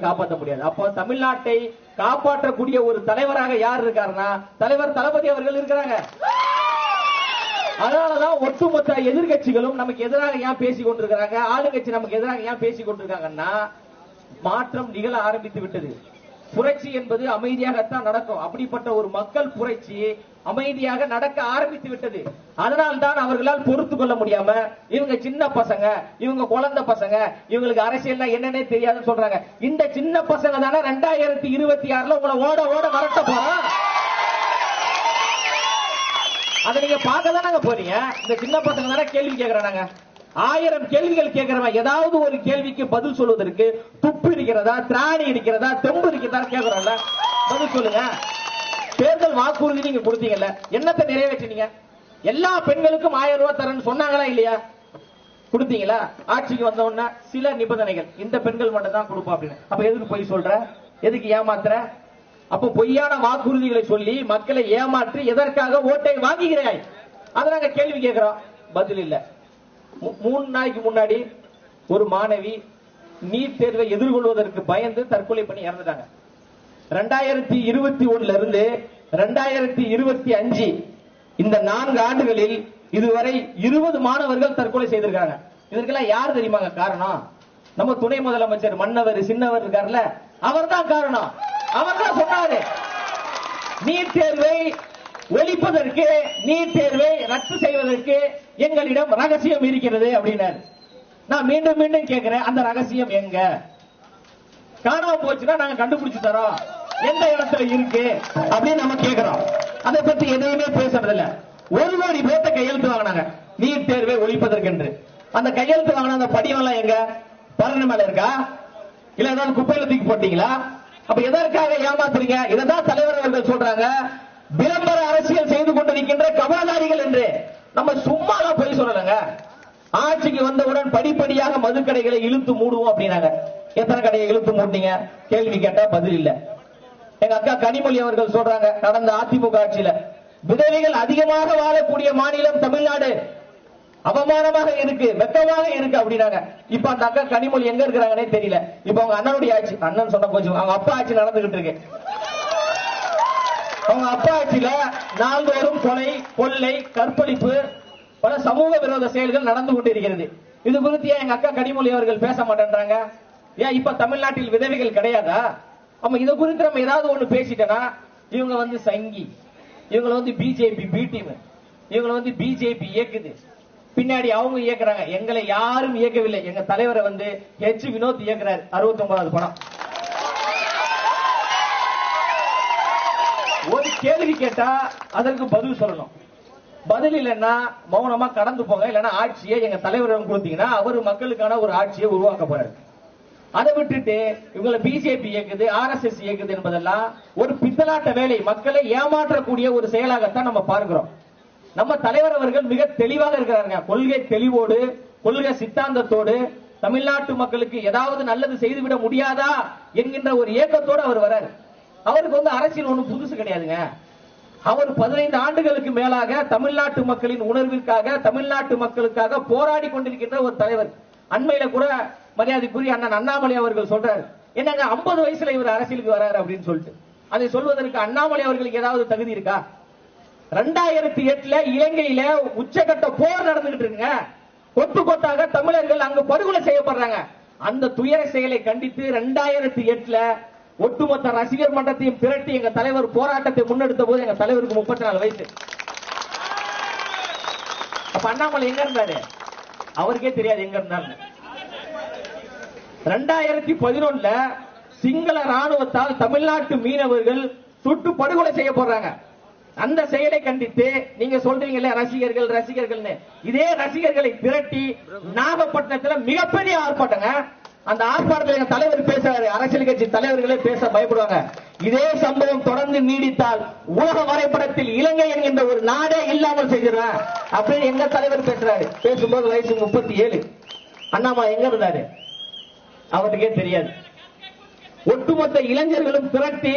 காப்பாற்ற முடியாது. அப்போ தமிழ்நாட்டை காப்பாற்றக்கூடிய ஒரு தலைவராக யார் இருக்காருன்னா தலைவர் தளபதி அவர்கள் இருக்கிறாங்க. அதனாலதான் ஒட்டுமொத்த எதிர்கட்சிகளும் நமக்கு எதிராக ஏன் பேசிக் கொண்டிருக்கிறாங்க, ஆளுங்கட்சி நமக்கு எதிராக ஏன் பேசிக் கொண்டிருக்காங்கன்னா மாற்றம் நிகழ ஆரம்பித்து விட்டது. புரட்சி என்பது அமைதியாகத்தான் நடக்கும். அப்படிப்பட்ட ஒரு மக்கள் புரட்சி அமைதியாக நடக்க ஆரம்பித்து விட்டது. அதனால்தான் அவர்களால் பொறுத்து கொள்ள முடியாம இவங்க சின்ன பசங்க, இவங்க குழந்தை பசங்க, இவங்களுக்கு அரசியல்னா என்னன்னே தெரியாதுன்னு சொல்றாங்க. இந்த சின்ன பசங்க தானே 2026 உங்களை ஓட ஓட வரட்ட போறோம். அதை நீங்க பார்க்க தானங்க போறீங்க. இந்த சின்ன பசங்க தானே கேள்வி கேட்கறாங்க. 1000 கேள்விகள் கேட்கிறவன் ஏதாவது ஒரு கேள்விக்கு பதில் சொல்வதற்கு துப்பு இருக்கிறதா, திராணி இருக்கிறதா, தெம்பு இருக்கிறதா கேட்கிறோம்ல, பதில் சொல்லுங்க. தேர்தல் வாக்குறுதி நீங்க கொடுத்தீங்கல்ல, என்னத்தை நிறைவேற்றினீங்க? எல்லா பெண்களுக்கும் 1000 ரூபாய் தரேன்னு சொன்னாங்களா இல்லையா? கொடுத்தீங்களா? ஆட்சிக்கு வந்த உடனே சில நிபந்தனைகள், இந்த பெண்கள் மட்டும் தான் கொடுப்போம் அப்படின்னு. அப்ப எதுக்கு பொய் சொல்ற, எதுக்கு ஏமாத்துற? அப்ப பொய்யான வாக்குறுதிகளை சொல்லி மக்களை ஏமாற்றி எதற்காக ஓட்டை வாங்குகிறாய்? அதை நாங்க கேள்வி கேட்கிறோம், பதில் இல்ல. 3 நாளைக்கு முன்னாடி ஒரு மாணவி நீட் தேர்வை எதிர்கொள்வதற்கு பயந்து தற்கொலை பண்ணி இறந்துட்டாங்க. 2021 இருந்து 2025 இந்த 4 ஆண்டுகளில் இதுவரை 20 மாணவர்கள் தற்கொலை செய்திருக்காங்க. இதற்கெல்லாம் யார் தெரியுமாங்க காரணம்? நம்ம துணை முதலமைச்சர் மன்னவர் சின்னவர் இருக்காருல்ல, அவர் தான் காரணம். அவர் தான் சொன்னாரு நீட் தேர்வை ஒழிப்பதற்கு, நீட் தேர்வை ரத்து செய்வதற்கு எங்களிடம் ரகசியம் இருக்கிறது அப்படின்னாரு. நான் மீண்டும் மீண்டும் கேட்கிறேன், அந்த ரகசியம் எங்க? காணாம போச்சுன்னா நாங்க கண்டுபிடிச்சு தரோம், எந்த இடத்துல இருக்கு அப்படின்னு நம்ம கேட்கிறோம். அதை பத்தி எதையுமே பேசுறது இல்ல. 1 கோடி பேர்த்த கையெழுத்து வாங்கினாங்க நீட் தேர்வை ஒழிப்பதற்கு. அந்த கையெழுத்து வாங்கின அந்த படிவெல்லாம் எங்க? பரணி மேல இருக்கா, இல்ல ஏதாவது குப்பையில தூக்கி போட்டீங்களா? அப்ப எதற்காக ஏமாத்துறீங்க? இதைதான் தலைவர் அவர்கள் சொல்றாங்க, விளம்பர அரசியல் செய்து கொண்டிருக்கின்ற கபலதாரிகள் என்று. நம்ம சும்மா போய் சொல்லலங்க. ஆட்சிக்கு வந்தவுடன் படிப்படியாக மதுக்கடைகளை இழுத்து மூடுவோம் அப்படின்னாங்க. எத்தனை கடையை இழுத்து மூட்டீங்க? கேள்வி கேட்டா பதில் இல்ல. எங்க அக்கா கனிமொழி அவர்கள் சொல்றாங்க, கடந்த அதிமுக ஆட்சியில விதவைகள் அதிகமாக வாழக்கூடிய மாநிலம் தமிழ்நாடு, அவமானமாக இருக்கு, வெக்கமாக இருக்கு அப்படின்னாங்க. இப்ப அந்த அக்கா கனிமொழி எங்க இருக்கிறாங்கன்னே தெரியல. இப்ப அவங்க அண்ணனுடைய ஆட்சி, அண்ணன் சொன்ன போச்சு, அவங்க அப்பா ஆட்சி நடந்துகிட்டு இருக்கு. அவங்க அப்பா ஆட்சியில நாள்தோறும் கொலை, கொள்ளை, கற்பழிப்பு, பல சமூக விரோத செயல்கள் நடந்து கொண்டிருக்கிறது. இது குறித்து எங்க அக்கா கனிமொழி அவர்கள் பேச மாட்டேன்றாங்க. ஏன் இப்ப தமிழ்நாட்டில் விதவைகள் கிடையாதா? நம்ம இதை குறித்து நம்ம ஏதாவது ஒண்ணு பேசிட்டோம்னா இவங்க வந்து சங்கி, இவங்களை வந்து பிஜேபி பி டீம், இவங்களை வந்து பிஜேபி இயக்குது, பின்னாடி அவங்க இயக்குறாங்க. எங்களை யாரும் இயக்கவில்லை. எங்க தலைவரை வந்து ஹெச் வினோத் இயக்குறாரு. 69வது படம். ஒரு கேள்வி கேட்டா அதற்கு பதில் சொல்லணும். பதில் இல்லைன்னா மௌனமா கடந்து போங்க. இல்லைன்னா ஆட்சியை எங்க தலைவரிடம் கொடுத்தீங்கன்னா அவர் மக்களுக்கான ஒரு ஆட்சியை உருவாக்க போறாரு. அதை விட்டுட்டு இவங்களை பிஜேபி இயக்குது, RSS இயக்குது என்பதெல்லாம் ஒரு பித்தலாட்ட வேலை, மக்களை ஏமாற்றக்கூடிய ஒரு செயலாகத்தான் நம்ம பார்க்கிறோம். நம்ம தலைவர் அவர்கள் மிக தெளிவாக இருக்கிறாங்க. கொள்கை தெளிவோடு, கொள்கை சித்தாந்தத்தோடு தமிழ்நாட்டு மக்களுக்கு ஏதாவது நல்லது செய்துவிட முடியாதா என்கின்ற ஒரு ஏக்கத்தோடு அவர் வராரு. அவருக்கு வந்து அரசியல் ஒன்றும் புதுசு கிடையாதுங்க. அவர் 15 ஆண்டுகளுக்கு மேலாக தமிழ்நாட்டு மக்களின் உணர்விற்காக, தமிழ்நாட்டு மக்களுக்காக போராடி கொண்டிருக்கின்ற ஒரு தலைவர். அண்மையில கூட மரியாதைக்குரிய அண்ணன் அண்ணாமலை அவர்கள் சொல்றாரு, என்னங்க 50 வயசுல இவர் அரசியலுக்கு வராரு அப்படின்னு சொல்லிட்டு. அதை சொல்வதற்கு அண்ணாமலை அவர்களுக்கு ஏதாவது தகுதி இருக்கா? 2008 இலங்கையில உச்சகட்ட போர் நடந்துகிட்டு இருக்குங்க. கொத்து கொத்தாக தமிழர்கள் அங்கு படுகொலை செய்யப்படுறாங்க. அந்த துயர செயலை கண்டித்து 2008 ஒட்டுமொத்த ரசிகர் மன்றத்தையும் திரட்டி எங்க தலைவர் போராட்டத்தை முன்னெடுத்த போது எங்க தலைவருக்கு 34 வயசு. அப்ப அண்ணாமலை எங்க இருந்தாரு? அவருக்கே தெரியாது எங்க இருந்தாரு. 2011 சிங்கள ராணுவத்தால் தமிழ்நாட்டு மீனவர்கள் சுட்டு படுகொலை செய்யப்படுறாங்க. அந்த செயலை கண்டித்து நீங்க சொல்றீங்கல்ல ரசிகர்கள் ரசிகர்கள்னு, இதே ரசிகர்களை திரட்டி நாகப்பட்டினத்தில் மிகப்பெரிய ஆர்ப்பாட்டங்க. அந்த ஆர்ப்பாட்டத்தில் எங்க தலைவர் பேசுறாரு, அரசியல் கட்சி தலைவர்களே பேச பயப்படுவாங்க. இதே சம்பவம் தொடர்ந்து நீடித்தால் உலக வரைபடத்தில் இலங்கை என்கின்ற ஒரு நாடே இல்லாமல் செய்கிறார் அப்படின்னு எங்க தலைவர் பேசுறாரு. பேசும்போது வயசு 37. அண்ணாமலை எங்க இருந்தாரு? அவருக்கே தெரியாது. ஒட்டுமொத்த இளைஞர்களும் திரட்டி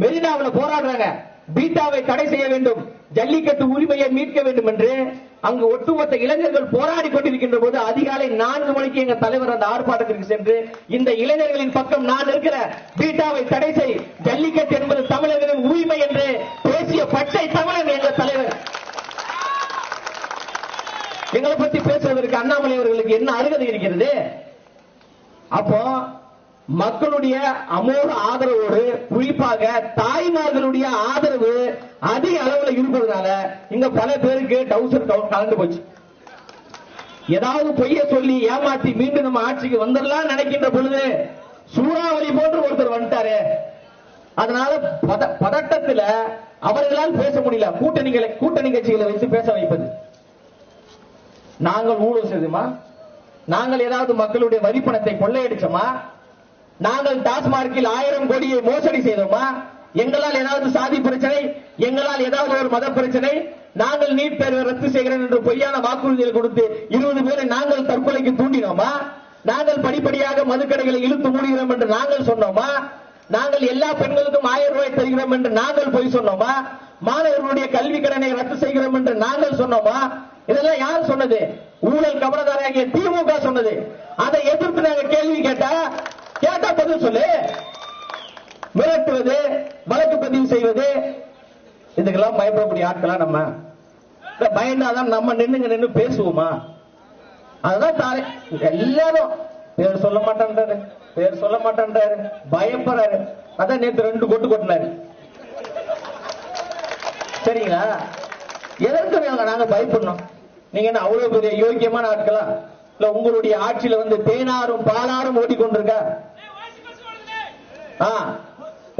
மெரினாவில் போராடுறாங்க. பீட்டாவை தடை செய்ய வேண்டும், ஜல்லிக்கட்டு உரிமையை மீட்க வேண்டும் என்று அங்கு ஒட்டுமொத்த இளைஞர்கள் போராடி கொண்டிருக்கின்ற போது அதிகாலை 4 மணிக்கு எங்க தலைவர் அந்த ஆர்ப்பாட்டத்திற்கு சென்று இந்த இளைஞர்களின் பக்கம் நான் இருக்கிற பீட்டாவை தடை செய், ஜல்லிக்கட்டு என்பது தமிழர்களின் உரிமை என்று பேசிய பச்சை தமிழன் எங்க தலைவர். எங்களை பத்தி பேசுவதற்கு அண்ணாமலை அவர்களுக்கு என்ன அருகதை இருக்கிறது? அப்போ மக்களுடைய அமோக ஆதரவோடு, குறிப்பாக தாய்மார்களுடைய ஆதரவு அதிக அளவில் இருப்பதனால இங்க பல பேருக்கு டவுசர் கலந்து போச்சு. ஏதாவது பொய்ய சொல்லி ஏமாத்தி மீண்டும் நம்ம ஆட்சிக்கு வந்துடலாம் நினைக்கின்ற பொழுது சூறாவளி போன்று ஒருத்தர் வந்துட்டாரு. அதனால பதட்டத்தில் அவர்களால் பேச முடியல. கூட்டணி கட்சிகளை வைத்து பேச வைப்பது. நாங்கள் ஊழல் செய்தோமா? நாங்கள் ஏதாவது மக்களுடைய வரி பணத்தை கொள்ளையடிச்சோமா? நாங்கள் டாஸ்மார்க்கில் 1000 கோடியை மோசடி செய்தோமா? எங்களால் ஏதாவது சாதி பிரச்சனை, எங்களால் ஏதாவது ஒரு மத பிரச்சனை, நாங்கள் நீட் தேர்வை ரத்து செய்கிறோம் என்று பொய்யான வாக்குறுதிகள் கொடுத்து 20 பேரை நாங்கள் தற்கொலைக்கு தூண்டினோமா? நாங்கள் படிப்படியாக மதுக்கடைகளை இழுத்து மூடுகிறோம் என்று நாங்கள் சொன்னோமா? நாங்கள் எல்லா பெண்களுக்கும் 1000 ரூபாய் தருகிறோம் என்று நாங்கள் பொய் சொன்னோமா? மாணவர்களுடைய கல்வி கடனை ரத்து செய்கிறோம் என்று நாங்கள் சொன்னோமா? இதெல்லாம் யார் சொன்னது? ஊழல் கபடதாரியாகிய திமுக சொன்னது. அதை எதிர்த்து நாங்கள் கேள்வி கேட்டா பதில் சொல்லு. மிரட்டுவது, வழக்கு பதிவு செய்வது, இதுக்கெல்லாம் பயப்படக்கூடிய ஆட்களா நம்ம? பயந்தாதான் நம்ம நின்று பேசுவோமா? அதுதான் எல்லாரும் பேர் சொல்ல மாட்டேன்றாரு, பயப்படுறாரு. அதான் நேற்று 2 கொட்டு கொட்டினாரு. சரிங்களா? எதற்கு நாங்க பயப்படணும்? நீங்க என்ன அவ்வளவு பெரிய யோக்கியமான ஆட்களா? இல்ல உங்களுடைய ஆட்சியில வந்து தேனாரும் பாலாரும் ஓடிக்கொண்டிருக்க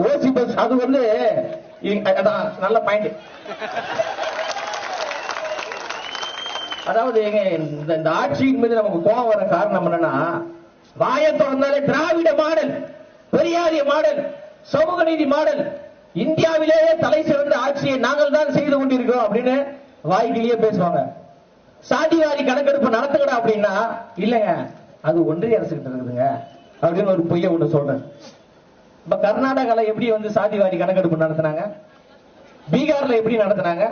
ஓசி பஸ், அது வந்து நல்ல பாயிண்ட். அதாவது இந்த ஆட்சியின் மீது நமக்கு கோபம் வர காரணம் என்னன்னா, வாயை திறந்தாலே திராவிட மாடல், பெரியாரிய மாடல், சமூக நீதி மாடல், இந்தியாவிலேயே தலை சிறந்த ஆட்சியை நாங்கள் தான் செய்து கொண்டிருக்கிறோம் அப்படின்னு வாய்க்கிலேயே பேசுவாங்க. சாதிவாரி கணக்கெடுப்பு நடத்துக்கடா அப்படின்னா, இல்லங்க அது ஒன்றிய அரசு கிட்ட இருக்குதுங்க அப்படின்னு ஒரு பொய்ய ஒன்று சொல்றேன். இப்ப கர்நாடகால எப்படி வந்து சாதிவாரி கணக்கெடுப்பு நடத்தினாங்க, பீகார்ல எப்படி நடத்தினாங்க,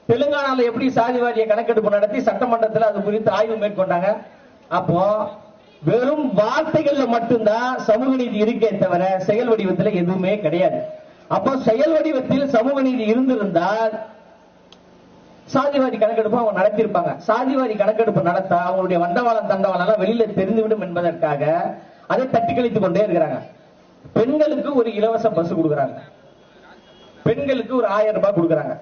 தெலுங்கானால எப்படி சாதிவாரிய கணக்கெடுப்பு நடத்தி சட்டமன்றத்தில் அது குறித்து ஆய்வு மேற்கொண்டாங்க. அப்போ வெறும் வார்த்தைகள்ல மட்டும்தான் சமூக நீதி இருக்கே தவிர செயல் வடிவத்தில் எதுவுமே கிடையாது. அப்போ செயல் வடிவத்தில் சமூக நீதி இருந்திருந்தால் சாதிவாரி கணக்கெடுப்பு அவங்க நடத்தியிருப்பாங்க. சாதிவாரி கணக்கெடுப்பு நடத்த அவங்களுடைய வண்டவாளம் தண்டவாளம் வெளியில தெரிந்துவிடும் என்பதற்காக அதை தட்டி கழித்துக் கொண்டே இருக்கிறாங்க. பெண்களுக்கு ஒரு இலவச பஸ் கொடுக்கறாங்க, பெண்களுக்கு ஒரு 1000 ரூபாய் கொடுக்கறாங்க.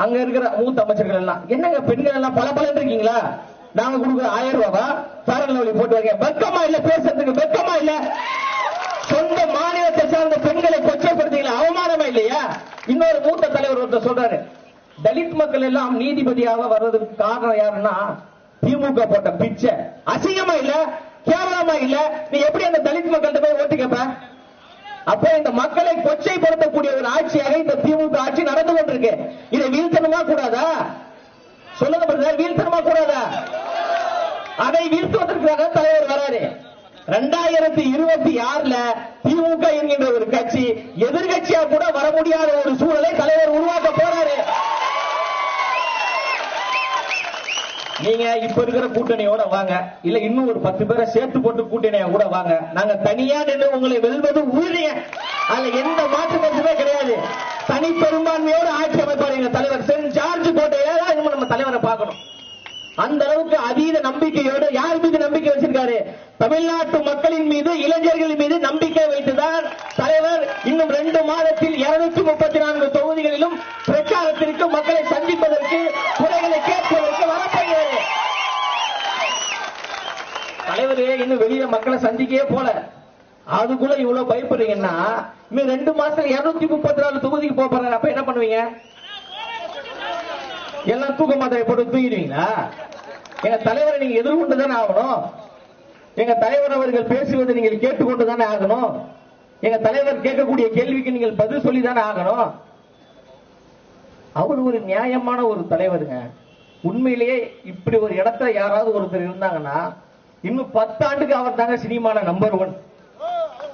அங்க இருக்கிற மூத்த அமைச்சர்கள் எல்லாம், என்னங்க பெண்கள் எல்லாம் பல இருக்கீங்களா, நாங்க கொடுக்குற 1000 ரூபாய் சாரல் போட்டு வைக்க வெக்கமா இல்ல? பேசுறதுக்கு வெக்கமா இல்ல? சொந்த மாநிலத்தை சார்ந்த பெண்களை கொச்சைப்படுத்தீங்களா? அவமானமா இல்லையா? இன்னொரு மூத்த தலைவர் ஒருத்தர் சொல்றாரு, தலித் மக்கள் எல்லாம் நீதிபதியாக வர்றதுக்கு காரணம் யாருன்னா திமுக போட்ட பிச்சை. அசிங்கமா இல்ல? கேவலமா இல்ல? நீ எப்படி அந்த தலித் மக்கள்கிட்ட போய் ஓட்டு கேப்ப? அப்ப இந்த மக்களை கொச்சைப்படுத்தக்கூடிய ஒரு ஆட்சியாக இந்த திமுக ஆட்சி நடந்து கொண்டிருக்கு. இதை வீழ்த்தணுமா கூடாதா? சொல்லுங்க பிரதர், வீழ்த்தணுமா கூடாதா? அதை வீழ்த்துவதற்காக தலைவர் வராரு. 2026ல திமுக என்கின்ற ஒரு கட்சி எதிர்கட்சியா கூட வர முடியாத ஒரு சூழலை தலைவர் உருவாக்க போறாரு. நீங்க இப்ப இருக்கிற கூட்டணியோட வாங்க, இல்ல இன்னும் ஒரு 10 பேரை சேர்த்து போட்டு கூட்டணியா கூட வாங்க. நாங்க தனியா நின்று உங்களை வெல்வது உறுதிங்க. அதுல எந்த மாற்று கருத்துமே கிடையாது. தனி பெரும்பான்மையோடு ஆட்சி அமைப்பார் எங்க தலைவர். சென்ட் ஜார்ஜ் கோட்டையில நம்ம தலைவரை பார்க்கணும். அந்த அளவுக்கு அதீத நம்பிக்கையோடு யார் மீது நம்பிக்கை வச்சிருக்காரு? தமிழ்நாட்டு மக்களின் மீது, இளைஞர்கள் மீது நம்பிக்கை வைத்துதான் தலைவர் இன்னும் 2 மாதத்தில் 234 தொகுதிகளிலும் பிரச்சாரத்திற்கு மக்களை சந்திப்பதற்கு, குறைகளை கேட்பதற்கு வரப்போகிறார். தலைவரே இன்னும் வெளியே மக்களை சந்திக்கவே போல, அதுக்குள்ள இவ்வளவு பயப்படுறீங்கன்னா இன்னும் 2 மாசத்துல 234 தொகுதிக்கு போறாரு. அப்ப என்ன பண்ணுவீங்க? எல்லாம் தூக்க மாத்திரை போட்டு தூங்கிடுவீங்களா? எங்க தலைவரை நீங்க எதிர்கொண்டுதானே ஆகணும். எங்க தலைவர் அவர்கள் பேசுவதை நீங்கள் கேட்டுக்கொண்டுதானே ஆகணும். எங்க தலைவர் கேட்கக்கூடிய கேள்விக்கு நீங்கள் பதில் சொல்லிதானே ஆகணும். அவர் ஒரு நியாயமான ஒரு தலைவருங்க. உண்மையிலேயே இப்படி ஒரு இடத்துல யாராவது ஒருத்தர் இருந்தாங்கன்னா இன்னும் 10 ஆண்டுக்கு அவர் தாங்க சினிமால நம்பர் 1.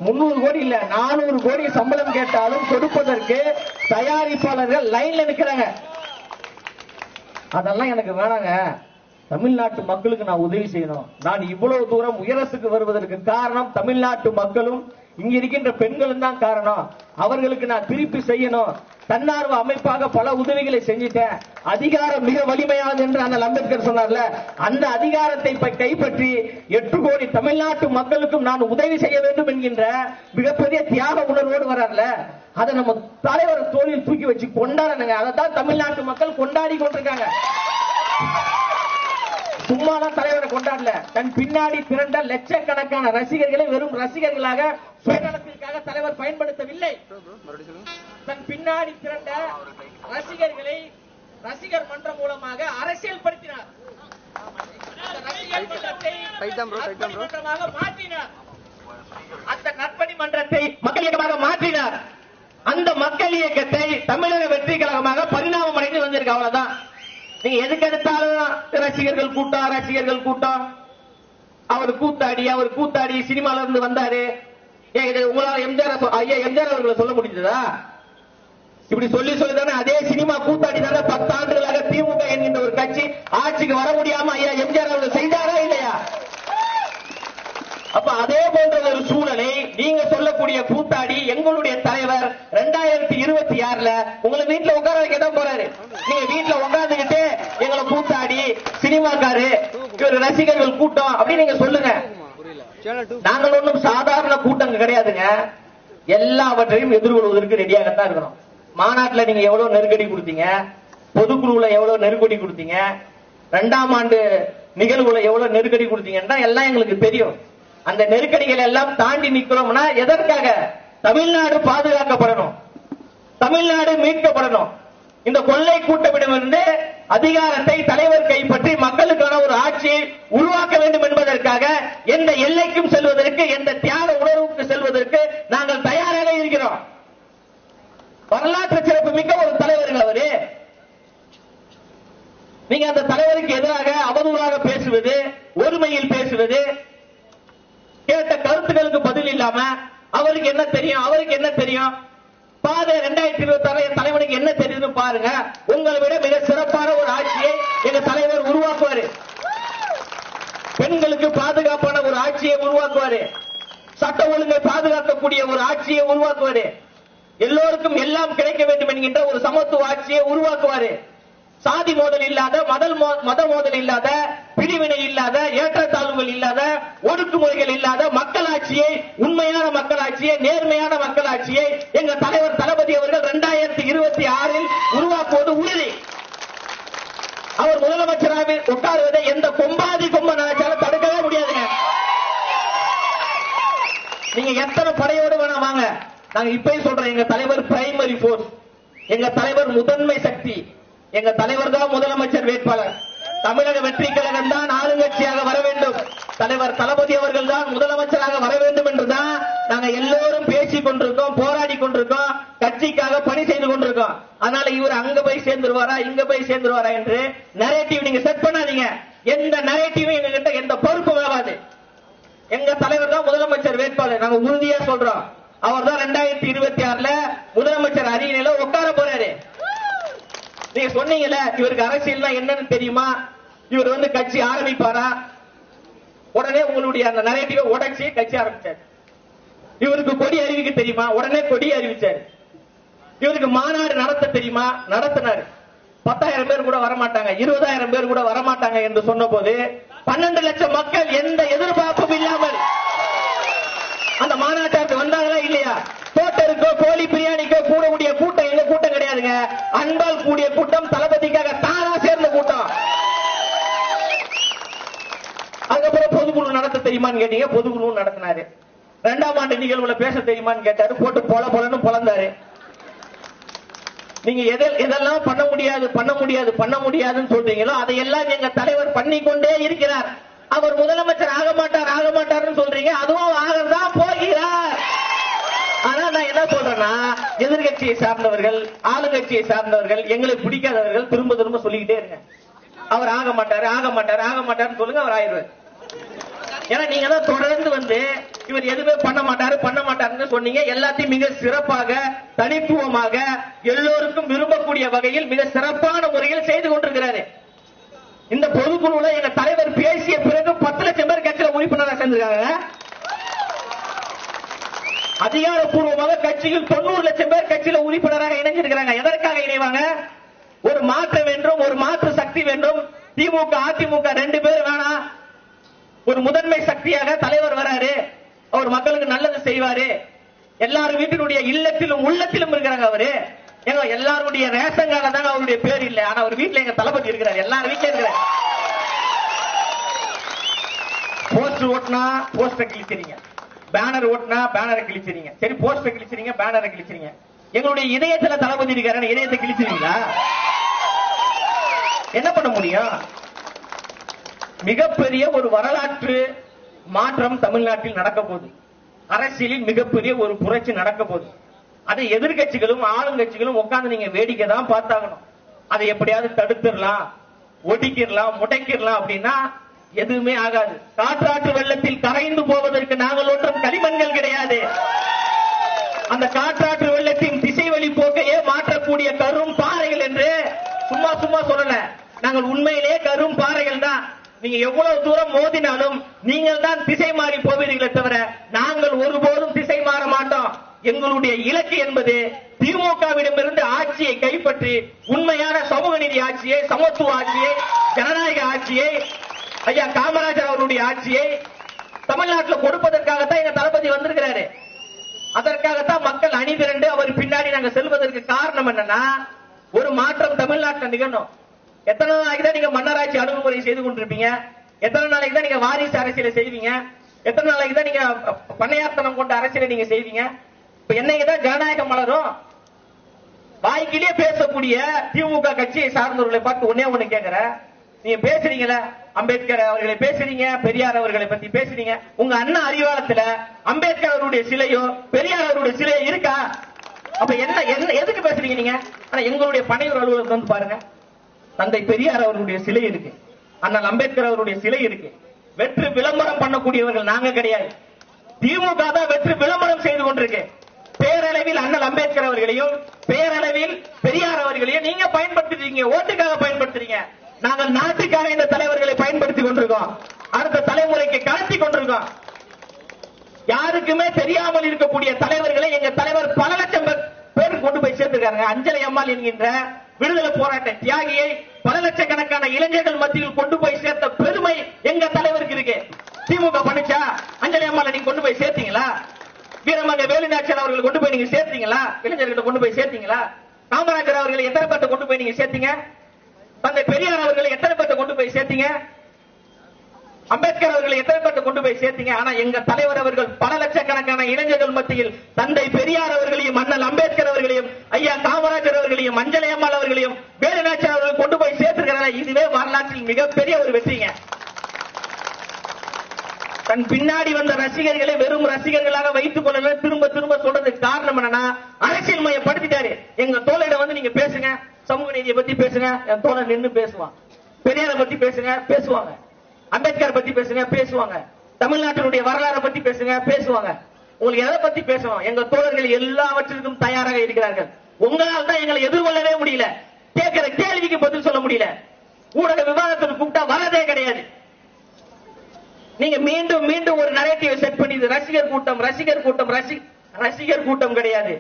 300 கோடி இல்ல 400 கோடி சம்பளம் கேட்டாலும் கொடுப்பதற்கு தயாரிப்பாளர்கள் லைன்ல நிக்கிறாங்க. அதெல்லாம் எனக்கு வேணாங்க. தமிழ்நாட்டு மக்களுக்கு நான் உதவி செய்யணும். நான் இவ்வளவு தூரம் உயரத்துக்கு வருவதற்கு காரணம் தமிழ்நாட்டு மக்களும் இங்க இருக்கின்ற பெண்களும் தான் காரணம். அவர்களுக்கு நான் திருப்பி செய்யணும். தன்னார்வ அமைப்பாக பல உதவிகளை செஞ்சிட்டேன். அதிகாரம் மிக வலிமையானது என்று அண்ணல் அம்பேத்கர் சொன்னார்ல, அந்த அதிகாரத்தை கைப்பற்றி 8 கோடி தமிழ்நாட்டு மக்களுக்கும் நான் உதவி செய்ய வேண்டும் என்கின்ற மிகப்பெரிய தியாக உணர்வோடு வர்றார்ல, அதை நம்ம தலைவர் தோளில் தூக்கி வச்சு கொண்டாடணுங்க. அதை தான் தமிழ்நாட்டு மக்கள் கொண்டாடி கொண்டிருக்காங்க. சும்மாதான் தலைவரை கொண்டாடல, தன் பின்னாடி திரண்ட லட்சக்கணக்கான ரசிகர்களை வெறும் ரசிகர்களாக சுயநலத்திற்காக தலைவர் பயன்படுத்தவில்லை. தன் பின்னாடி திரண்ட ரசிகர்களை ரசிகர் மன்றம் மூலமாக அரசியல் படுத்தினார். ரசிகர் மன்றத்தை மாற்றினார். அந்த நற்பணி மன்றத்தை மக்கள் இயக்கமாக மாற்றினார். அந்த மக்கள் இயக்கத்தை தமிழக வெற்றி கழகமாக பரிணாமம் அடைந்து வந்திருக்கு. அவ்வளவுதான். நீங்க எதுக்கு எடுத்தாலும் ரசிகர்கள் கூட்டம், அவர் கூத்தாடி சினிமால இருந்து வந்தாரு. உங்களால எம்ஜிஆர் அவர்களை சொல்ல முடிஞ்சதா? இப்படி சொல்லிதானே அதே சினிமா கூத்தாடி தானே 10 ஆண்டுகளாக திமுக என்கின்ற ஒரு கட்சி ஆட்சிக்கு வர முடியாம ஐயா எம்ஜிஆர் அவர்கள் செய்தாரா இல்லையா? அப்ப அதே போன்ற ஒரு சூழலை நீங்க சொல்லக்கூடிய கூத்தாடி எங்களுடைய தலைவர் 2026ல உங்களை வீட்டுல உட்கார வைக்க தான் போறாரு. நீங்க வீட்டுல உட்கார்ந்துகிட்டு எங்களை கூத்தாடி சினிமாக்காரு ரசிகர்கள் கூட்டம் அப்படின்னு நீங்க சொல்லுங்க. நாங்கள் ஒன்றும் சாதாரண கூட்டம் கிடையாதுங்க. எல்லாவற்றையும் எதிர்கொள்வதற்கு ரெடியாகத்தான் இருக்கிறோம். மாநாட்டில் நீங்க எவ்வளவு நெருக்கடி கொடுத்தீங்க, பொதுக்குழுல எவ்வளவு நெருக்கடி கொடுத்தீங்க, 2ஆம் ஆண்டு நிகழ்வுல எவ்வளவு நெருக்கடி கொடுத்தீங்கன்னா எல்லாம் எங்களுக்கு தெரியும். அந்த நெருக்கடிகள் எல்லாம் தாண்டி நிக்கிறோம்னா எதற்காக? தமிழ்நாடு பாதுகாக்கப்படணும், தமிழ்நாடு மீட்கப்படணும். இந்த கொள்ளை கூட்டமிடமிருந்து அதிகாரத்தை தலைவர் கைப்பற்றி மக்களுக்கான ஒரு ஆட்சியை உருவாக்க வேண்டும் என்பதற்காக எந்த எல்லைக்கும் செல்வதற்கு, எந்த தியாக உணர்வுக்கு செல்வதற்கு நாங்கள் தயாராக இருக்கிறோம். வரலாற்று சிறப்பு மிக்க ஒரு தலைவர்கள் அவரு. நீங்க அந்த தலைவருக்கு எதிராக அவதூறாக பேசுவது, ஒருமையில் பேசுவது, கேட்ட கருத்துக்களுக்கு பதில் இல்லாம அவருக்கு என்ன தெரியும் பாதை 2026 தலைவனுக்கு என்ன தெரியுது பாருங்க. உங்களை விட மிக சிறப்பான ஒரு ஆட்சியை எங்க தலைவர் உருவாக்குவாரு. பெண்களுக்கு பாதுகாப்பான ஒரு ஆட்சியை உருவாக்குவாரு. சட்ட ஒழுங்கை பாதுகாக்கக்கூடிய ஒரு ஆட்சியை உருவாக்குவாரு. எல்லோருக்கும் எல்லாம் கிடைக்க வேண்டும் என்கின்ற ஒரு சமத்துவ ஆட்சியை உருவாக்குவாரு. சாதி மோதல் இல்லாத, மத மோதல் இல்லாத, பிரிவினை இல்லாத, ஏற்றத்தாழ்வுகள் இல்லாத, ஒடுக்குமுறைகள் இல்லாத மக்களாட்சியை, உண்மையான மக்களாட்சியை, நேர்மையான மக்களாட்சியை எங்க தலைவர் தளபதி அவர்கள் 2026ல் உருவாக்குவது உறுதி. அவர் முதலமைச்சராக உட்காருவதை எந்த கொம்பாதி நினைச்சாலும் தடுக்கவே முடியாதுங்க. நீங்க எத்தனை படையோடு வேணா வாங்க, நாங்க இப்பயும் சொல்றோம், எங்க தலைவர் பிரைமரி போர்ஸ், எங்க தலைவர் முதன்மை சக்தி, எங்க தலைவர் தான் முதலமைச்சர் வேட்பாளர். தமிழக வெற்றி கழகம் தான் ஆளுங்கட்சியாக வர வேண்டும், தலைவர் தளபதி அவர்கள் தான் முதலமைச்சராக வர வேண்டும் என்றுதான் நாங்க எல்லோரும் பேசிக் கொண்டிருக்கோம், போராடி கொண்டிருக்கோம், கட்சிக்காக பணி செய்து கொண்டிருக்கோம். அதனால இவர் அங்க போய் சேர்ந்துருவாரா, இங்க போய் சேர்ந்துருவாரா என்று நரேட்டிவ் நீங்க செட் பண்ணாதீங்க. எந்த நரேட்டிவும் எங்க கிட்ட எந்த பொறுப்பும் ஆகாது. எங்க தலைவர் தான் முதலமைச்சர் வேட்பாளர், நாங்க உறுதியா சொல்றோம். அவர் தான் 2026ல முதலமைச்சர் அரியணையில உட்கார போறாரு. நீங்க சொன்னீங்கல்ல, இவருக்கு அரசியல்னா என்னன்னு தெரியுமா, இவர் கட்சி ஆரம்பிப்பாரா, உடனே உங்களுடைய அந்த நரேட்டிவை உடைச்சி கட்சி ஆரம்பிச்சார். இவருக்கு கொடி அறிவிக்க தெரியுமா, உடனே கொடி அறிவிச்சார். இவருக்கு மாநாடு நடத்த தெரியுமா, நடத்தினார். 10,000 பேர் கூட வரமாட்டாங்க, 20,000 பேர் கூட வரமாட்டாங்க என்று சொன்ன போது 12 லட்சம் மக்கள் எந்த எதிர்பார்ப்பும் இல்லாமல் அந்த மாநாட்டிற்கு வந்தாங்களா இல்லையா? தோட்டருக்கோ கோழி பிரியாணிக்கோ கூடக்கூடிய கூட்டம் எங்க கூட்டம் கிடையாதுங்க. அன்பால் கூடிய கூட்டம், தளபதிக்காக தானா சேர்ந்த கூட்டம். அதுக்கப்புறம் பொதுக்குழு நடத்த தெரியுமான்னு கேட்டீங்க, பொதுக்குழு நடத்தினாரு. 2ஆம் ஆண்டு நிகழ்வுல பேச தெரியுமான்னு கேட்டாரு, போட்டு பொலன்னு பொலந்தாரு. நீங்க எதெல்லாம் பண்ண முடியாதுன்னு சொல்றீங்களோ அதையெல்லாம் எங்க தலைவர் பண்ணிக்கொண்டே இருக்கிறார். அவர் முதலமைச்சர் ஆக மாட்டார்னு சொல்றீங்க, அதுவும் ஆகதான் போகிறார். ஆனா நான் என்ன சொல்றேன்னா, எதிர்கட்சியை சார்ந்தவர்கள், ஆளுங்கட்சியை சார்ந்தவர்கள், எங்களை பிடிக்காதவர்கள் திரும்ப சொல்லிக்கிட்டே இருங்க, அவர் ஆக மாட்டாருன்னு சொல்லுங்க, அவர் ஆயிடுவார். ஏன்னா நீங்க தான் தொடர்ந்து இவர் எதுவுமே பண்ண மாட்டாருன்னு சொன்னீங்க. எல்லாத்தையும் மிக சிறப்பாக, தனித்துவமாக, எல்லோருக்கும் விரும்பக்கூடிய வகையில் மிக சிறப்பான முறையில் செய்து கொண்டிருக்கிறாரு. இந்த பொதுக்குழுல எங்க தலைவர் பேசிய பிறகு 10 லட்சம் பேர் கட்சியில உறுப்பினராக சேர்ந்திருக்காங்க. அதிகாரப்பூர்வமாக கட்சியில் 90 லட்சம் பேர் கட்சியில உறுப்பினராக இணைஞ்சிருக்கிறாங்க. எதற்காக இணைவாங்க? ஒரு மாற்றம் வேண்டும், ஒரு மாற்று சக்தி வேண்டும். திமுக அதிமுக 2 பேர் வேணாம். ஒரு முதன்மை சக்தியாக தலைவர் வராரு, அவர் மக்களுக்கு நல்லது செய்வாரு. எல்லாரும் வீட்டினுடைய இல்லத்திலும் உள்ளத்திலும் இருக்கிறாங்க. அவரு எங்க எல்லாருடைய ரேஷன் கார்டுல தாங்க அவருடைய பேர் இல்ல, ஆனா அவர் வீட்டுல எங்க தளபதி இருக்கிறார், எல்லாரும் வீட்டுல இருக்கிறார். போஸ்டர் ஓட்டினா போஸ்டர் கிழிச்சிருங்க, பேனர் ஓட்டினா பேனரை கிழிச்சிருங்க. சரி, போஸ்டர் கிழிச்சிருங்க, பேனரை கிழிச்சிருங்க. எங்களுடைய இதயத்துல தளபதி இருக்காரு, இதயத்தை கிழிச்சிருங்களா? என்ன பண்ண முடியும்? மிகப்பெரிய ஒரு வரலாற்று மாற்றம் தமிழ்நாட்டில் நடக்க போகுது. அரசியலில் மிகப்பெரிய ஒரு புரட்சி நடக்க போகுது. அதை எதிர்கட்சிகளும் ஆளுங்கட்சிகளும் உட்கார்ந்து நீங்க வேடிக்கை தான் பார்த்தாகணும். அதை எப்படியாவது தடுத்துடலாம், ஒடுக்கிடலாம், முடக்கிடலாம் அப்படின்னா எதுவுமே ஆகாது. காற்றாற்று வெள்ளத்தில் கரைந்து போவதற்கு நாங்கள் ஒன்றும் களிமண்கள் கிடையாது. அந்த காற்றாற்று வெள்ளத்தின் திசை வழி போக்கையே மாற்றக்கூடிய கரும் பாறைகள் என்று சும்மா சும்மா சொல்லல. நாங்கள் உண்மையிலே கரும் பாறைகள் தான். நீங்க எவ்வளவு தூரம் மோதினாலும் நீங்கள் தான் திசை மாறி போவீர்களே தவிர நாங்கள் ஒருபோதும் திசை மாற மாட்டோம். எங்களுடைய இலக்கு என்பது திமுகவிடமிருந்து ஆட்சியை கைப்பற்றி உண்மையான சமூக நீதி ஆட்சியை, சமத்துவ ஆட்சியை, ஜனநாயக ஆட்சியை, ஐயா காமராஜர் அவருடைய ஆட்சியை தமிழ்நாட்டில் கொடுப்பதற்காகத்தான் எங்க தளபதி வந்திருக்கிறாரு. அதற்காகத்தான் மக்கள் அணிதிரண்டு அவர் பின்னாடி நாங்க செல்வதற்கு காரணம் என்னன்னா, ஒரு மாற்றம் தமிழ்நாட்டில் நிகழணும். எத்தனை நாளைக்கு தான் நீங்க மன்னராட்சி அணுகுமுறை செய்து கொண்டிருப்பீங்க? எத்தனை நாளைக்கு தான் நீங்க வாரிசு அரசியலை செய்வீங்க? எத்தனை நாளைக்கு தான் நீங்க பண்ணையார்த்தனம் கொண்ட அரசியலை நீங்க செய்வீங்க? இப்ப என்னைக்குதான் ஜனநாயகம் மலரும்? வாய்க்கிலேயே பேசக்கூடிய திமுக கட்சியை சார்ந்தவர்களை பார்த்து ஒன்னே ஒண்ணு கேட்கிற, நீங்க பேசுறீங்களா? அம்பேத்கர் அவர்களை பேசுறீங்க, பெரியார் அவர்களை பத்தி பேசுறீங்க. உங்க அண்ணா அறிவாலயத்துல அம்பேத்கர் அவருடைய சிலையோ பெரியார் அவருடைய சிலையோ இருக்கா? அப்ப என்ன எதுக்கு பேசுறீங்க நீங்க? ஆனா எங்களுடைய பனையூர் அலுவலகத்தை வந்து பாருங்க, தந்தை பெரியார் அவருடைய சிலை இருக்கு, அண்ணல் அம்பேத்கர் அவருடைய சிலை இருக்கு. வெற்று விளம்பரம் பண்ணக்கூடியவர்கள் நாங்க கிடையாது. திமுக தான் வெற்று விளம்பரம் செய்து கொண்டிருக்கு. பேரளவில் அண்ணல் அம்பேத்கர் அவர்களையும் பேரளவில் பெரியார் அவர்களையும் நீங்க பயன்படுத்துறீங்க, ஓட்டுக்காக பயன்படுத்துறீங்க. நாங்கள் நாட்டுக்காக இந்த தலைவர்களை பயன்படுத்திக் கொண்டிருக்கோம். அடுத்த தலைமுறைக்கு கடத்தி கொண்டிருக்கோம். யாருக்குமே தெரியாமல் இருக்கக்கூடிய தலைவர்களை எங்க தலைவர் பல லட்சம் பேர் கொண்டு போய் சேர்த்திருக்காங்க. அஞ்சலி அம்மாள் என்கின்ற விடுதலை போராட்ட தியாகியை பல லட்சக்கணக்கான இளைஞர்கள் மத்தியில் கொண்டு போய் சேர்த்த பெருமை எங்க தலைவருக்கு இருக்கு. திமுக பண்ணிச்சா? அஞ்சலி அம்மாளை நீங்க கொண்டு போய் சேர்த்தீங்களா? வீரமங்க வேலுநாச்சியார் அவர்களை கொண்டு போய் நீங்க சேர்த்தீங்களா? இளைஞர்கிட்ட கொண்டு போய் சேர்த்தீங்களா? காமராஜர் அவர்களை எத்தனை பேர்த்த கொண்டு போய் நீங்க சேர்த்தீங்க? தந்தை பெரியார் அவர்களை எத்தனை பேர்த்த கொண்டு போய் சேர்த்தீங்க? அம்பேத்கர் அவர்களை எத்தனை பேர்த்த கொண்டு போய் சேர்த்தீங்க? ஆனா எங்க தலைவர் அவர்கள் பல லட்சக்கணக்கான இளைஞர்கள் மத்தியில் தந்தை பெரியார் அவர்களையும் அண்ணல் அம்பேத்கர் அவர்களையும் ஐயா காமராஜர் அவர்களையும் அஞ்சலி அம்மாள் அவர்களையும் வேலுநாச்சியார் அவர்கள் கொண்டு போய் சேர்த்திருக்கிறாங்க. இதுவே வரலாற்றில் மிகப்பெரிய ஒரு வெற்றிங்க. தன் பின்னாடி வந்த ரசிகர்களை வெறும் ரசிகர்களாக வைத்துக் கொள்ள திரும்ப திரும்ப சொல்றதுக்கு காரணம் என்னன்னா, அரசியல் மையப்படுத்திட்டாரு. எங்க தோழரிடம் வந்து நீங்க பேசுங்க, சமூக நீதியை பத்தி பேசுங்க, என் தோழர் நின்று பேசுவான். பெரியாரை பத்தி பேசுங்க, பேசுவாங்க. அம்பேத்கர் பத்தி பேசுங்க, பேசுவாங்க. தமிழ்நாட்டினுடைய வரலாறு பத்தி பேசுங்க, பேசுவாங்க. உங்களுக்கு எதை பத்தி பேசணும்? எங்க தோழர்கள் எல்லாவற்றிற்கும் தயாராக இருக்கிறார்கள். உங்களால் தான் எங்களை எதிர்கொள்ளவே முடியல, கேட்கிற கேள்விக்கு பதில் சொல்ல முடியல. ஊடக விவாதத்துக்கு கூப்பிட்டா வரதே கிடையாது. நீங்க மீண்டும் மீண்டும் ஒரு நரேட்டிவ் செட் பண்ணி ரசிகர் கூட்டம் ரசிகர் கூட்டம் ரசிகர் கூட்டம் கிடையாது,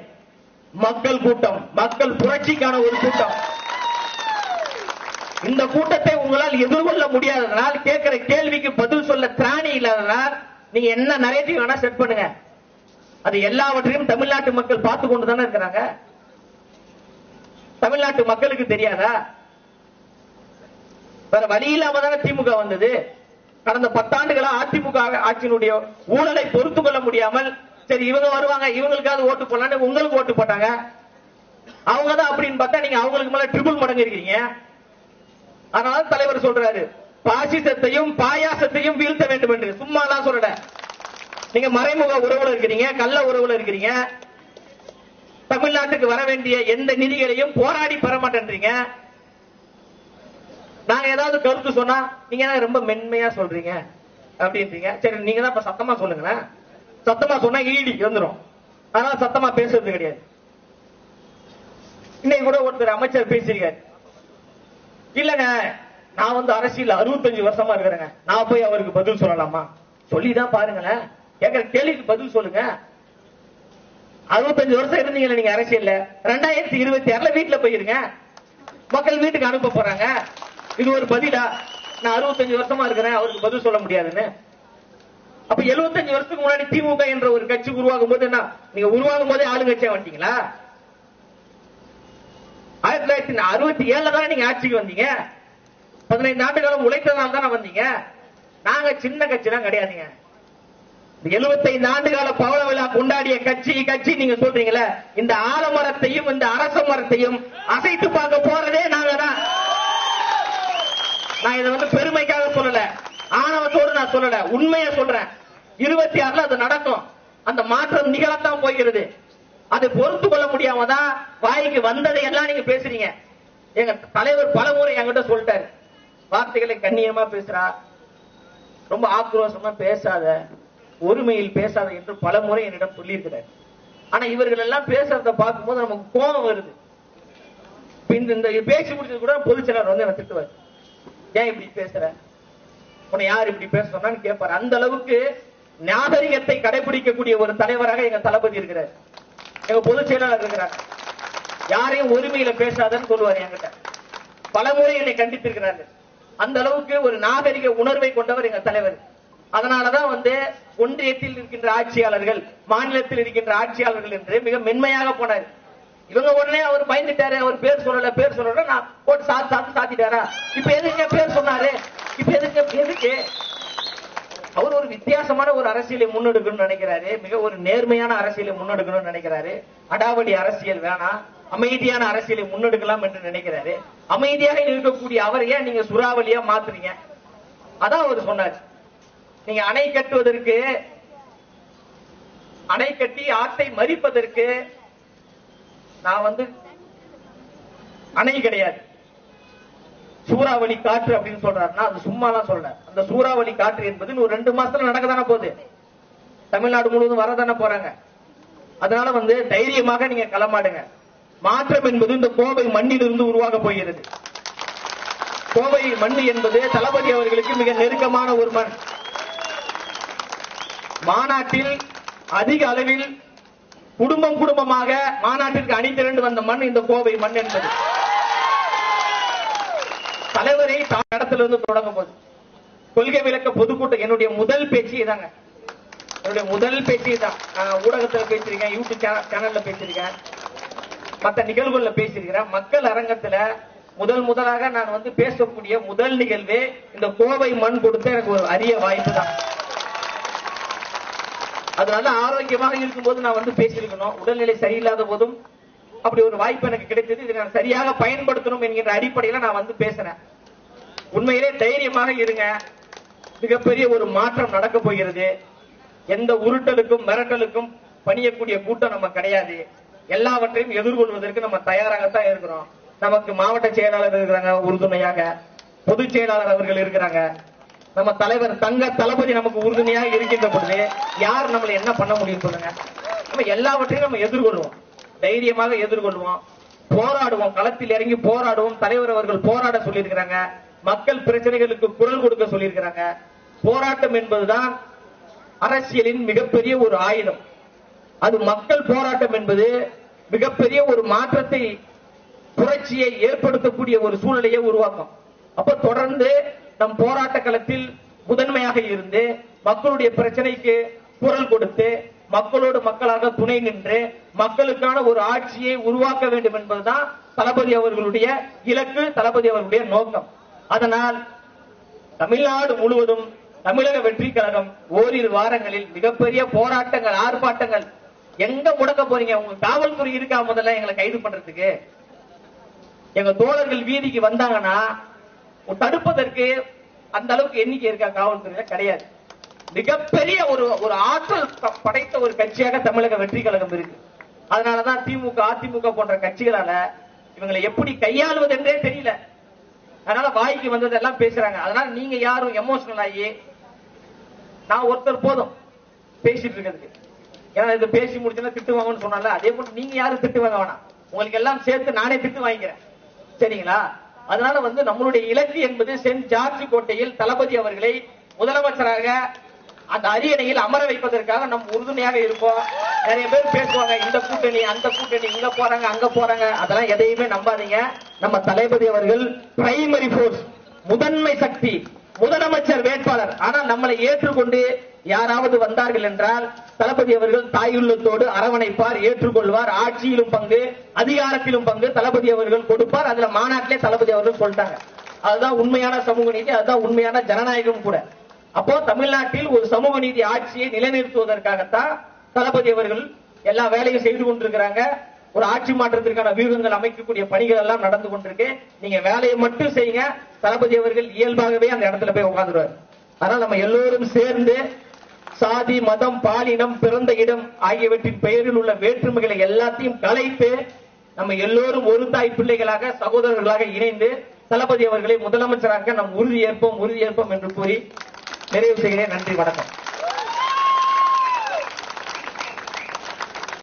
மக்கள் கூட்டம், மக்கள் புரட்சிக்கான ஒரு கூட்டம். இந்த கூட்டத்தை உங்களால் எதிர்கொள்ள முடியாததனால், கேட்கிற கேள்விக்கு பதில் சொல்ல திராணி இல்லாததால் நீங்க என்ன நரேட்டிவ் வேணா செட் பண்ணுங்க. அது எல்லாவற்றையும் தமிழ்நாட்டு மக்கள் பார்த்து கொண்டு தானே இருக்கிறாங்க. தமிழ்நாட்டு மக்களுக்கு தெரியாதா? வேற வழி இல்லாம தானே திமுக வந்தது. கடந்த 10 ஆண்டுகளா அதிமுக ஆட்சியினுடைய ஊழலை பொறுத்து கொள்ள முடியாமல், சரி இவங்க வருவாங்க இவங்களுக்காவது ஓட்டு போடலாம், உங்களுக்கு ஓட்டு போட்டாங்க. அவங்க தான் அப்படின்னு பார்த்தா நீங்க அவங்களுக்கு மேல ட்ரிபிள் மடங்கு இருக்கிறீங்க. அதனால தலைவர் சொல்றாரு, பாசிசத்தையும் பாயாசத்தையும் வீழ்த்த வேண்டும் என்று. சும்மா எல்லாம் சொல்லல. நீங்க மறைமுக உறவுல இருக்கிறீங்க, கள்ள உறவுல இருக்கிறீங்க. தமிழ்நாட்டுக்கு வர வேண்டிய எந்த நிதிகளையும் போராடி பெற மாட்டேன்றீங்க. நாங்க ஏதாவது கருத்து சொன்னா நீங்க ரொம்ப மென்மையா சொல்றீங்க அப்படின்றீங்க. சரி, நீங்க தான் இப்ப சத்தமா சொல்லுங்க. சத்தமா சொன்னா ஈடி வந்துடும், அதனால சத்தமா பேசுறது கிடையாது. இன்னைக்கு கூட ஒருத்தர் அமைச்சர் பேசியிருக்காரு, இல்லங்க நான் வந்து அரசியல் 65 வருஷமா இருக்கிறேங்க, நான் போய் அவருக்கு பதில் சொல்லலாமா? சொல்லிதான் பாருங்களேன். கேட்கிற கேள்விக்கு பதில் சொல்லுங்க. 65 வருஷம் இருந்தீங்களா நீங்க அரசியல்ல? 2026 வீட்டுல போயிருங்க, மக்கள் வீட்டுக்கு அனுப்ப போறாங்க. இது ஒரு பதிலா? நான் 65 வருஷமா இருக்கிறேன், அவருக்கு பதில் சொல்ல முடியாதுன்னு. அப்ப 75 வருஷத்துக்கு முன்னாடி திமுக என்ற ஒரு கட்சி உருவாகும் போது என்ன, நீங்க உருவாகும் போதே ஆளுங்கட்சியா வந்துட்டீங்களா? 1967 தானே நீங்க ஆட்சிக்கு வந்தீங்க. 15 ஆண்டு காலம் உழைத்ததால் தானே வந்தீங்க. நாங்க சின்ன கட்சி தான் கிடையாதுங்க. 75 ஆண்டு கால பவள விழா கொண்டாடிய கட்சி நீங்க சொல்றீங்களே, இந்த ஆலமரத்தையும் இந்த அரச மரத்தையும் அசைத்து பார்க்க போறதே நாங்க தான். நான் இதை வந்து பெருமைக்காக சொல்லல, ஆணவத்தோடு நான் சொல்லல, உண்மையை சொல்றேன். 26 அது நடக்கும். அந்த மாற்றம் நிகழத்தான் போகிறது. அதை பொறுத்து கொள்ள முடியாம தான் வாய்க்கு வந்ததை எல்லாம் நீங்க பேசுறீங்க. எங்க தலைவர் பலமுறை என்கிட்ட சொல்லிட்டாரு, வார்த்தைகளை கண்ணியமா பேசுறா, ரொம்ப ஆக்ரோஷமா பேசாத, ஒருமையில் பேசாத என்று பல முறை என்னிடம் சொல்லி இருக்கிறார். ஆனா இவர்கள் எல்லாம் பேசுறத பார்க்கும்போது நமக்கு கோபம் வருது. இந்த பேசி முடிச்சது கூட பொதுச் செயலாளர் வந்து என்ன திட்டுவார், ஏன் இப்படி பேசுற, உன்னை யார் இப்படி பேச சொன்னான்னு கேட்பாரு. அந்த அளவுக்கு நாகரிகத்தை கடைபிடிக்கக்கூடிய ஒரு தலைவராக எங்க தளபதி இருக்கிறார், எங்க பொதுச் செயலாளர் இருக்கிறார். யாரையும் ஒருமையில பேசாதன்னு சொல்லுவார் என்கிட்ட. பலமுறை என்னை கண்டித்திருக்கிறார்கள். அந்த அளவுக்கு ஒரு நாகரிக உணர்வை கொண்டவர் எங்க தலைவர். அதனாலதான் வந்து ஒன்றியத்தில் இருக்கின்ற ஆட்சியாளர்கள், மாநிலத்தில் இருக்கின்ற ஆட்சியாளர்கள் என்று மிக மென்மையாக போனார். இவங்க உடனே அவர் பயந்துட்டாரு, அவர் பேர் சொல்லல நான் போட்டு சாத்திட்டாரா? இப்ப எதுக்கு பேர் சொன்னாரு? இப்ப எதுக்கு அவர் ஒரு வித்தியாசமான ஒரு அரசியலை முன்னெடுக்கணும்னு நினைக்கிறாரு, மிக ஒரு நேர்மையான அரசியலை முன்னெடுக்கணும்னு நினைக்கிறாரு. அடாவடி அரசியல் வேணாம், அமைதியான அரசியலை முன்னெடுக்கலாம் என்று நினைக்கிறாரு. அமைதியாக இருக்கக்கூடிய அவர் ஏன் நீங்க சுறாவளியா மாத்துறீங்க? அதான் அவர் சொன்னார், நீங்க அணை கட்டுவதற்கு, அணை கட்டி ஆற்றை மறிப்பதற்கு நான் வந்து அணை கிடையாது, சூறாவளி காற்று அப்படின்னு சொல்றாருன்னா அது சும்மாலாம் சொல்ல. அந்த சூறாவளி காற்று என்பது ஒரு 2 மாசத்துல நடக்க தானே போகுது, தமிழ்நாடு முழுவதும் வரதானே போறாங்க. அதனால வந்து தைரியமாக நீங்க களமாடுங்க. மாற்றம் என்பது இந்த கோவை மண்ணிலிருந்து உருவாக போகிறது. கோவை மண் என்பது தளபதி அவர்களுக்கு மிக நெருக்கமான ஒரு மண். மாநாட்டில் அதிக அளவில் குடும்பமாக மாநாட்டிற்கு அணி திரண்டு வந்த மண் இந்த கோவை மண் என்பது. தலைவரை இடத்திலிருந்து தொடங்க போது கொள்கை விளக்க பொதுக்கூட்டம் என்னுடைய முதல் பேச்சு இதாங்க. என்னுடைய முதல் பேச்சு தான். ஊடகத்தில் பேசியிருக்கேன், யூடியூப் சேனல்ல பேசியிருக்கேன், மற்ற நிகழ்வுகள்ல பேசியிருக்கிறேன். மக்கள் அரங்கத்துல முதலாக நான் வந்து பேசக்கூடிய முதல் நிகழ்வே இந்த கோவை மண் கொடுத்த எனக்கு ஒரு அரிய வாய்ப்பு தான். அதனால ஆரோக்கியமாக இருக்கும்போது நான் வந்து பேசியிருக்கணும். உடல்நிலை சரியில்லாத போதும் அப்படி ஒரு வாய்ப்பு எனக்கு கிடைத்தது. இதை நான் சரியாக பயன்படுத்தணும் என்கின்ற அடிப்படையில் நான் வந்து பேசுறேன். உண்மையிலே தைரியமாக இருங்க, மிகப்பெரிய ஒரு மாற்றம் நடக்க போகிறது. எந்த உருட்டலுக்கும் மிரட்டலுக்கும் பணியக்கூடிய கூட்டம் நம்ம கிடையாது. எல்லாவற்றையும் எதிர்கொள்வதற்கு நம்ம தயாராகத்தான் இருக்கிறோம். நமக்கு மாவட்ட செயலாளர் இருக்கிறாங்க உறுதுணையாக, பொதுச் செயலாளர் அவர்கள் இருக்கிறாங்க, நம்ம தலைவர் தங்க தளபதி நமக்கு உறுதுணையாக இருக்கின்ற பொழுது யார் நம்மளை என்ன பண்ண முடியும் சொல்லுங்க? நம்ம எல்லாவற்றையும் நம்ம எதிர்கொள்வோம், தைரியமாக எதிர்கொள்வோம், போராடுவோம், களத்தில் இறங்கி போராடுவோம். தலைவர் அவர்கள் போராட சொல்லியிருக்கிறாங்க, மக்கள் பிரச்சனைகளுக்கு குரல் கொடுக்க சொல்லியிருக்கிறாங்க. போராட்டம் என்பதுதான் அரசியலின் மிகப்பெரிய ஒரு ஆயுதம். அது மக்கள் போராட்டம் என்பது மிகப்பெரிய ஒரு மாற்றத்தை, புரட்சியை ஏற்படுத்தக்கூடிய ஒரு சூழ்நிலையை உருவாக்கும். அப்ப தொடர்ந்து நம் போராட்ட களத்தில் முதன்மையாக இருந்து மக்களுடைய பிரச்சனைக்கு குரல் கொடுத்து மக்களோடு மக்களாக துணை நின்று மக்களுக்கான ஒரு ஆட்சியை உருவாக்க வேண்டும் என்பதுதான் தளபதி அவர்களுடைய இலக்கு, தளபதி அவர்களுடைய நோக்கம். அதனால் தமிழ்நாடு முழுவதும் தமிழக வெற்றி கழகம் ஓரிரு வாரங்களில் மிகப்பெரிய போராட்டங்கள், ஆர்ப்பாட்டங்கள். எங்க முடக்க போறீங்க? உங்க காவல்துறை இருக்கா முதல்ல எங்களை கைது பண்றதுக்கு? எங்க தோழர்கள் வீதிக்கு வந்தாங்கன்னா தடுப்பதற்கு அந்த அளவுக்கு எண்ணிக்கை இருக்கா காவல்துறையில? கிடையாது. மிகப்பெரிய ஒரு ஆற்றல் படைத்த ஒரு கட்சியாக தமிழக வெற்றி கழகம் இருக்கு. அதனாலதான் திமுக, அதிமுக போன்ற கட்சிகளால இவங்களை எப்படி கையாளுவது என்றே தெரியல. அதனால வாய்க்கு வந்ததெல்லாம் பேசுறாங்க. அதனால நீங்க யாரும் எமோஷனல் ஆகி, நான் ஒருத்தர் போதும் பேசிட்டு இருக்கிறதுக்கு. ஏன்னா இது பேசி முடிச்சுன்னா திட்டு வாங்கன்னு சொன்னால, அதே போல நீங்க யாரும் திட்டு வாங்க வேணாம். உங்களுக்கு எல்லாம் சேர்த்து நானே திட்டு வாங்கிக்கிறேன், சரிங்களா? அதனால நம்மளுடைய இலக்கு என்பது சென்ட் ஜார்ஜ் கோட்டையில் தளபதி அவர்களை முதலமைச்சராக அந்த அரியணையில் அமர வைப்பதற்காக நம் உறுதுணையாக இருப்போம். நிறைய பேர் பேசுவாங்க, இந்த கூட்டணி அந்த கூட்டணி, இங்க போறாங்க அங்க போறாங்க, அதெல்லாம் எதையுமே நம்பாதீங்க. நம்ம தளபதி அவர்கள் பிரைமரி போர்ஸ், முதன்மை சக்தி, முதலமைச்சர் வேட்பாளர். ஆனால் நம்மளை ஏற்றுக்கொண்டு யாராவது வந்தார்கள் என்றால் தளபதி அவர்கள் தாயுள்ளத்தோடு அரவணைப்பார், ஏற்றுக்கொள்வார். ஆட்சியிலும் பங்கு, அதிகாரத்திலும் பங்கு தளபதி அவர்கள் கொடுப்பார். அதுல மாநாட்டிலே தளபதி அவர்கள் சொல்லிட்டாங்க. அதுதான் உண்மையான சமூக நீதி, அதுதான் உண்மையான ஜனநாயகம் கூட. அப்போ தமிழ்நாட்டில் ஒரு சமூக நீதி ஆட்சியை நிலைநிறுத்துவதற்காகத்தான் தளபதி அவர்கள் எல்லா வேலையும் செய்து கொண்டிருக்கிறாங்க. ஒரு ஆட்சி மாற்றத்திற்கான வியூகங்கள் அமைக்கக்கூடிய பணிகள் எல்லாம் நடந்து கொண்டிருக்கு. நீங்க வேலையை மட்டும் செய்யுங்க, தளபதி அவர்கள் இயல்பாகவே அந்த இடத்துல போய் உட்கார்ந்துருவார். அதனால நம்ம எல்லோரும் சேர்ந்து சாதி, மதம், பாலினம், பிறந்த இடம் ஆகியவற்றின் பெயரில் உள்ள வேற்றுமைகளை எல்லாத்தையும் கலைத்து நம்ம எல்லோரும் ஒரு தாய் பிள்ளைகளாக, சகோதரர்களாக இணைந்து தளபதி அவர்களை முதலமைச்சராக நாம் உறுதியேற்போம் என்று கூறி நிறைவு செய்கிறேன். நன்றி, வணக்கம்.